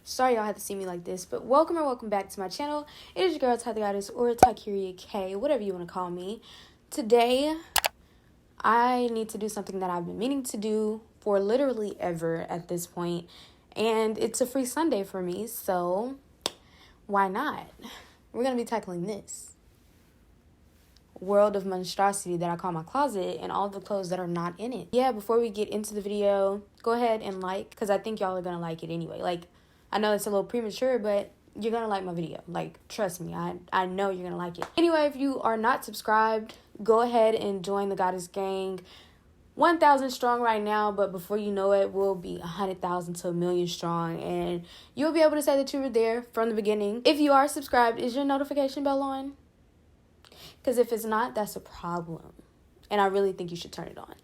Sorry y'all had to see me like this, but welcome back to my channel. It is your girl Ty the Goddess, or Tykeria K, whatever you want to call me. Today, I need to do something that I've been meaning to do for literally ever at this point, and it's a free Sunday for me, so why not? We're going to be tackling this world of monstrosity that I call my closet and all the clothes that are not in it. Yeah, before we get into the video, go ahead and like, because I think y'all are going to like it anyway. Like, I know it's a little premature, but you're going to like my video. Like, trust me, I know you're going to like it. Anyway, if you are not subscribed, go ahead and join the Goddess Gang. 1,000 strong right now, but before you know it, we'll be 100,000 to 1,000,000 strong, and you'll be able to say that you were there from the beginning. If you are subscribed, is your notification bell on? Because if it's not, that's a problem, and I really think you should turn it on,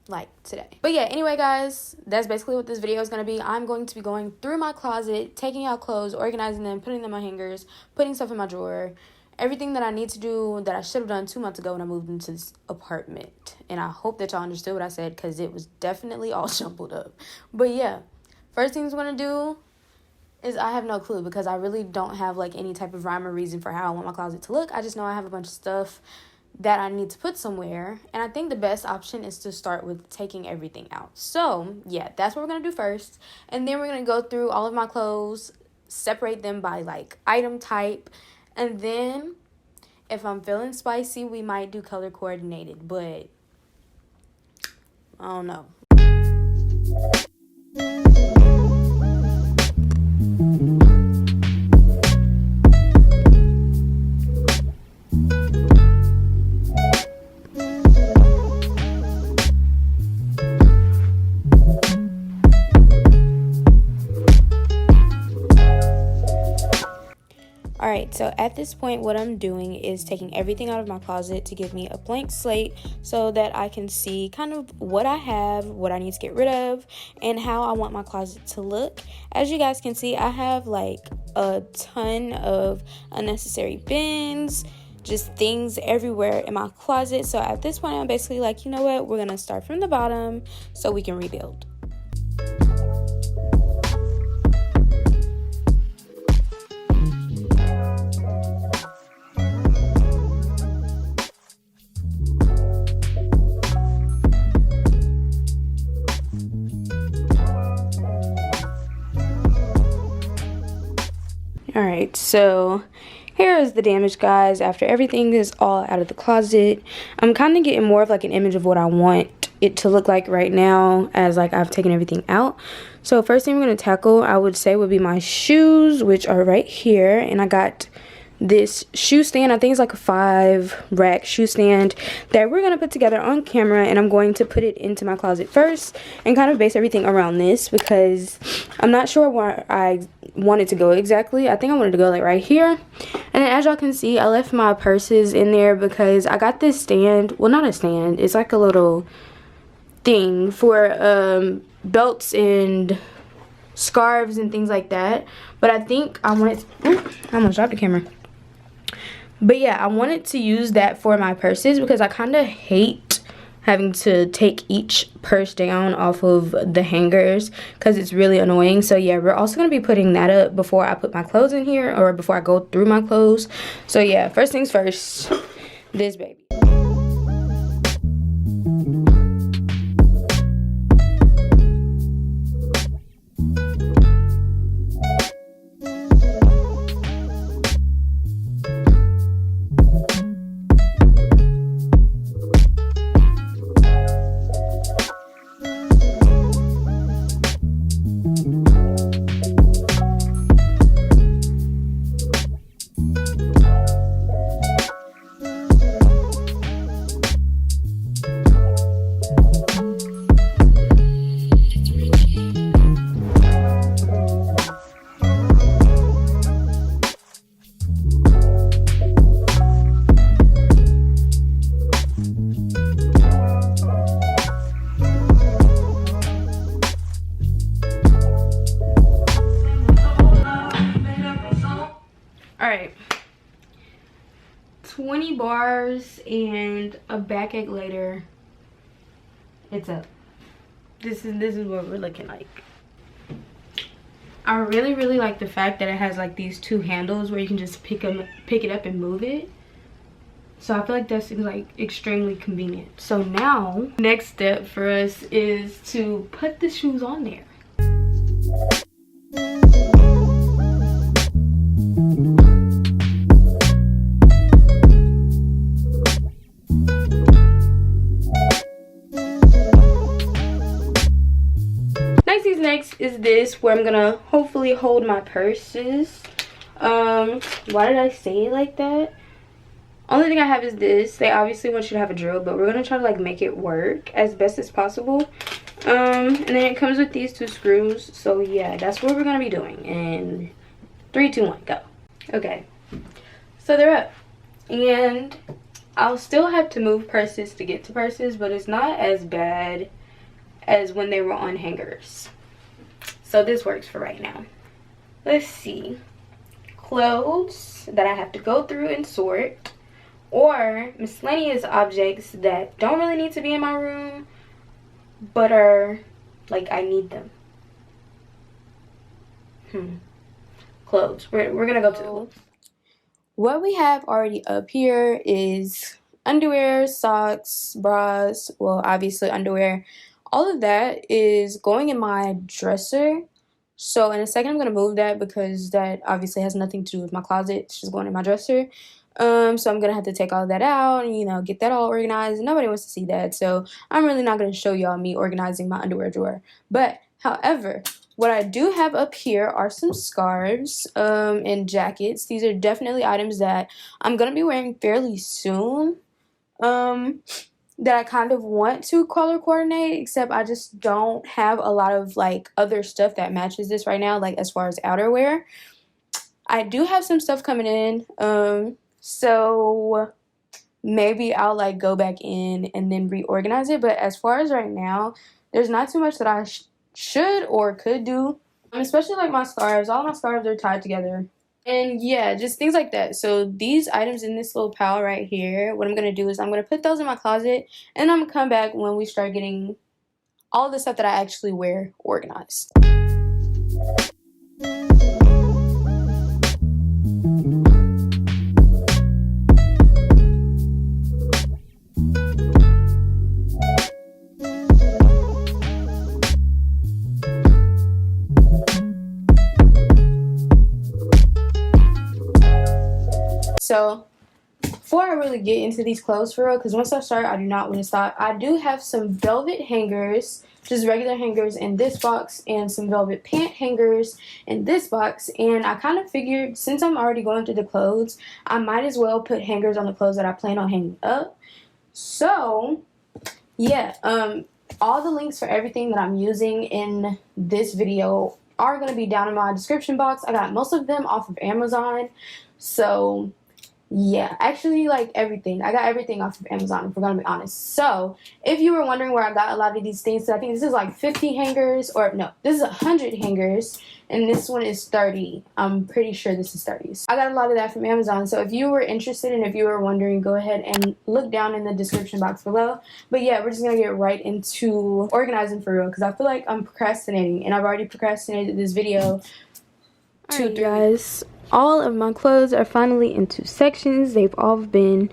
like today. But yeah, anyway guys, that's basically what this video is going to be. I'm going to be going through my closet, taking out clothes, organizing them, putting them on hangers, putting stuff in my drawer, everything that I need to do that I should have done 2 months ago when I moved into this apartment. And I hope that y'all understood what I said, because it was definitely all jumbled up. But yeah, first things I'm going to do is I have no clue, because I really don't have like any type of rhyme or reason for how I want my closet to look. I just know I have a bunch of stuff that I need to put somewhere, and I think the best option is to start with taking everything out. So yeah, that's what we're gonna do first, and then we're gonna go through all of my clothes, separate them by like item type, and then if I'm feeling spicy, we might do color coordinated, but I don't know. Alright, so at this point, what I'm doing is taking everything out of my closet to give me a blank slate so that I can see kind of what I have, what I need to get rid of, and how I want my closet to look. As you guys can see, I have like a ton of unnecessary bins, just things everywhere in my closet. So at this point, I'm basically like, you know what, we're going to start from the bottom so we can rebuild. Alright, so here is the damage, guys. After everything is all out of the closet, I'm kind of getting more of like an image of what I want it to look like right now, as like I've taken everything out. So first thing we're going to tackle, I would say, would be my shoes, which are right here. And I got this shoe stand. I think it's like a 5-rack shoe stand that we're going to put together on camera, and I'm going to put it into my closet first and kind of base everything around this, because I'm not sure where I want it to go exactly. I think I wanted to go like right here. And then as y'all can see, I left my purses in there because I got this stand. Well, not a stand, it's like a little thing for belts and scarves and things like that. But I think I wanted I almost dropped the camera. But yeah, I wanted to use that for my purses, because I kind of hate having to take each purse down off of the hangers, because it's really annoying. So yeah, we're also going to be putting that up before I put my clothes in here, or before I go through my clothes. So yeah, first things first, this baby. Alright, 20 bars and a backache later, it's up. This is what we're looking like. I really like the fact that it has like these two handles where you can just pick it up and move it. So I feel like that seems like extremely convenient. So now, next step for us is to put the shoes on there. Next is this, where I'm gonna hopefully hold my purses. Why did I say it like that? Only thing I have is this. They obviously want you to have a drill, but we're gonna try to like make it work as best as possible. And then it comes with these two screws. So yeah, that's what we're gonna be doing. And 3, 2, 1, go. Okay, so they're up, and I'll still have to move purses to get to purses, but it's not as bad as when they were on hangers. So this works for right now. Let's see. Clothes that I have to go through and sort, or miscellaneous objects that don't really need to be in my room, but are like I need them. Clothes. We're gonna go to what we have already up here is underwear, socks, bras, well obviously underwear. All of that is going in my dresser. So in a second I'm going to move that because that obviously has nothing to do with my closet. It's just going in my dresser. So I'm going to have to take all of that out and, you know, get that all organized. Nobody wants to see that. So I'm really not going to show y'all me organizing my underwear drawer. But, however, what I do have up here are some scarves and jackets. These are definitely items that I'm going to be wearing fairly soon. That I kind of want to color coordinate, except I just don't have a lot of like other stuff that matches this right now, like as far as outerwear. I do have some stuff coming in, so maybe I'll like go back in and then reorganize it. But as far as right now, there's not too much that I should or could do, especially like my scarves. All my scarves are tied together. And yeah, just things like that. So these items in this little pile right here, what I'm going to do is I'm going to put those in my closet, and I'm going to come back when we start getting all the stuff that I actually wear organized. So before I really get into these clothes for real, because once I start, I do not want to stop. I do have some velvet hangers, just regular hangers in this box, and some velvet pant hangers in this box. And I kind of figured, since I'm already going through the clothes, I might as well put hangers on the clothes that I plan on hanging up. So yeah, all the links for everything that I'm using in this video are going to be down in my description box. I got most of them off of Amazon. So yeah, actually, like everything. I got everything off of Amazon, if we're going to be honest. So, if you were wondering where I got a lot of these things, I think this is like 50 hangers, or no, this is 100 hangers, and this one is 30. I'm pretty sure this is 30. So I got a lot of that from Amazon. So, if you were interested and if you were wondering, go ahead and look down in the description box below. But yeah, we're just going to get right into organizing for real, because I feel like I'm procrastinating, and I've already procrastinated this video 2-3 guys. All of my clothes are finally into sections. They've all been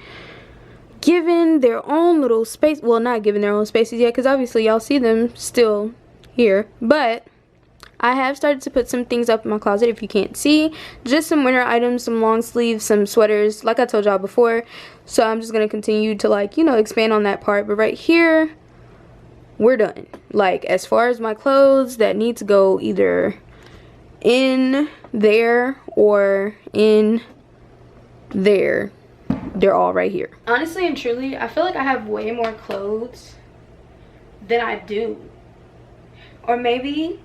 given their own little space. Well, not given their own spaces yet, because obviously y'all see them still here. But I have started to put some things up in my closet, if you can't see. Just some winter items, some long sleeves, some sweaters, like I told y'all before. So I'm just going to continue to, like, you know, expand on that part. But right here, we're done. Like, as far as my clothes that need to go either in there or in there, they're all right here. Honestly and truly, I feel like I have way more clothes than I do. Or maybe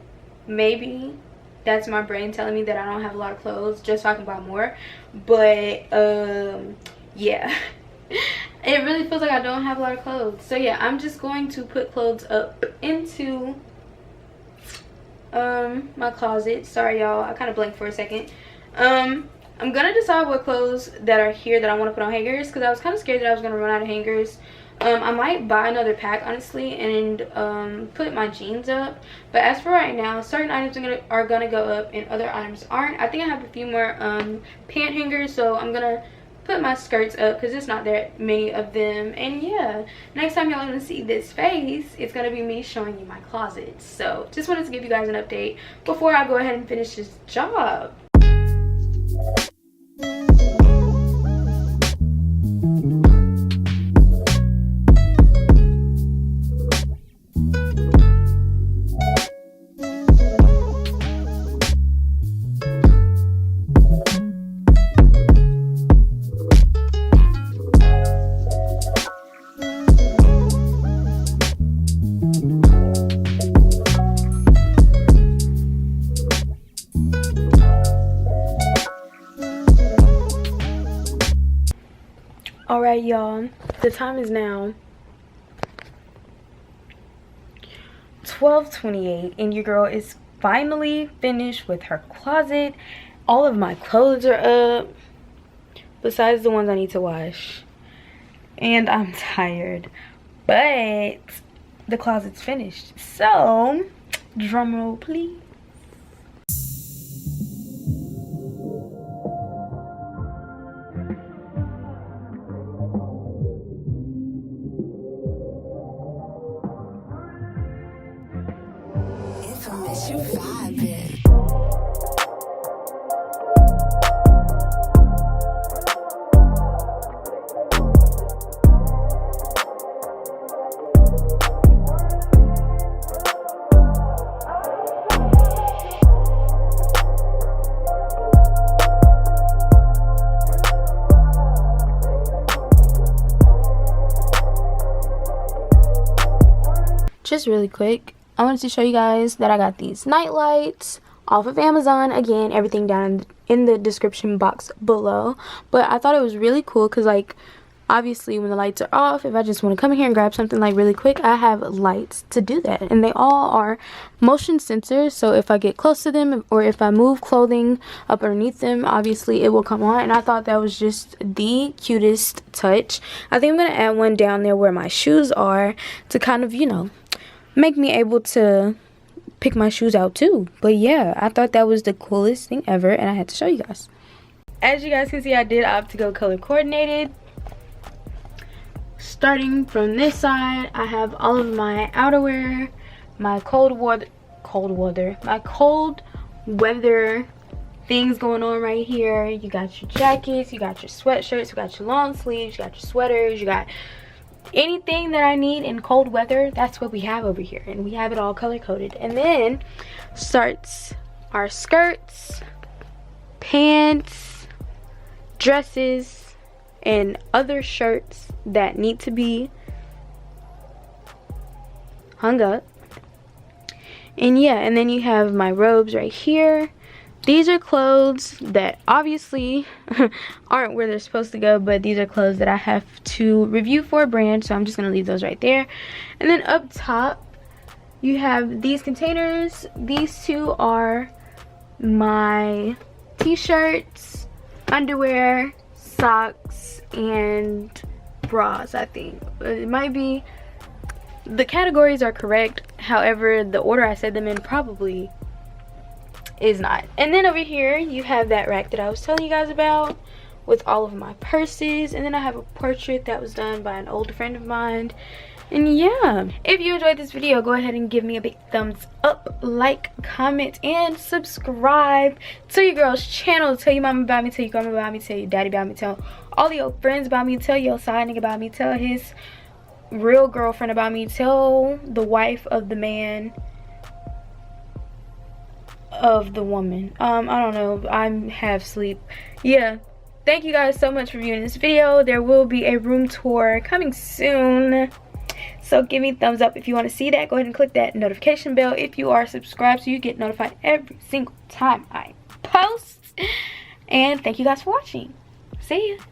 that's my brain telling me that I don't have a lot of clothes just so I can buy more. But yeah, it really feels like I don't have a lot of clothes. So yeah, I'm just going to put clothes up into my closet. Sorry y'all, I kind of blanked for a second. I'm gonna decide what clothes that are here that I want to put on hangers, because I was kind of scared that I was gonna run out of hangers. I might buy another pack honestly and put my jeans up, but as for right now, certain items are gonna go up and other items aren't. I think I have a few more pant hangers, so I'm gonna put my skirts up because it's not that many of them. And yeah, next time y'all gonna see this face, it's gonna be me showing you my closet. So just wanted to give you guys an update before I go ahead and finish this job. Alright y'all, the time is now 12:28 and your girl is finally finished with her closet. All of my clothes are up besides the ones I need to wash, and I'm tired, but the closet's finished. So drum roll please. You vibing. Just really quick, I wanted to show you guys that I got these night lights off of Amazon. Again, everything down in the description box below. But I thought it was really cool because, like, obviously when the lights are off, if I just want to come here and grab something like really quick, I have lights to do that. And they all are motion sensors, so if I get close to them or if I move clothing up underneath them, obviously it will come on. And I thought that was just the cutest touch. I think I'm going to add one down there where my shoes are to kind of, you know, make me able to pick my shoes out too. But yeah, I thought that was the coolest thing ever and I had to show you guys. As you guys can see, I did opt to go color coordinated. Starting from this side, I have all of my outerwear, my cold weather things going on right here. You got your jackets, you got your sweatshirts, you got your long sleeves, you got your sweaters, you got anything that I need in cold weather. That's what we have over here, and we have it all color coded. And then starts our skirts, pants, dresses, and other shirts that need to be hung up. And yeah, and then you have my robes right here. These are clothes that obviously aren't where they're supposed to go, but these are clothes that I have to review for a brand, so I'm just going to leave those right there. And then up top, you have these containers. These two are my t-shirts, underwear, socks, and bras, I think. It might be, the categories are correct, however, the order I said them in probably is not. And then over here you have that rack that I was telling you guys about with all of my purses, and then I have a portrait that was done by an old friend of mine. And yeah, if you enjoyed this video, go ahead and give me a big thumbs up, like, comment, and subscribe to your girl's channel. Tell your mama about me, tell your grandma about me, tell your daddy about me, tell all your friends about me, tell your side nigga about me, tell his real girlfriend about me, tell the wife of the man of the woman. I don't know, I'm half asleep. Yeah, thank you guys so much for viewing this video. There will be a room tour coming soon, so give me a thumbs up if you want to see that. Go ahead and click that notification bell if you are subscribed so you get notified every single time I post. And thank you guys for watching. See ya.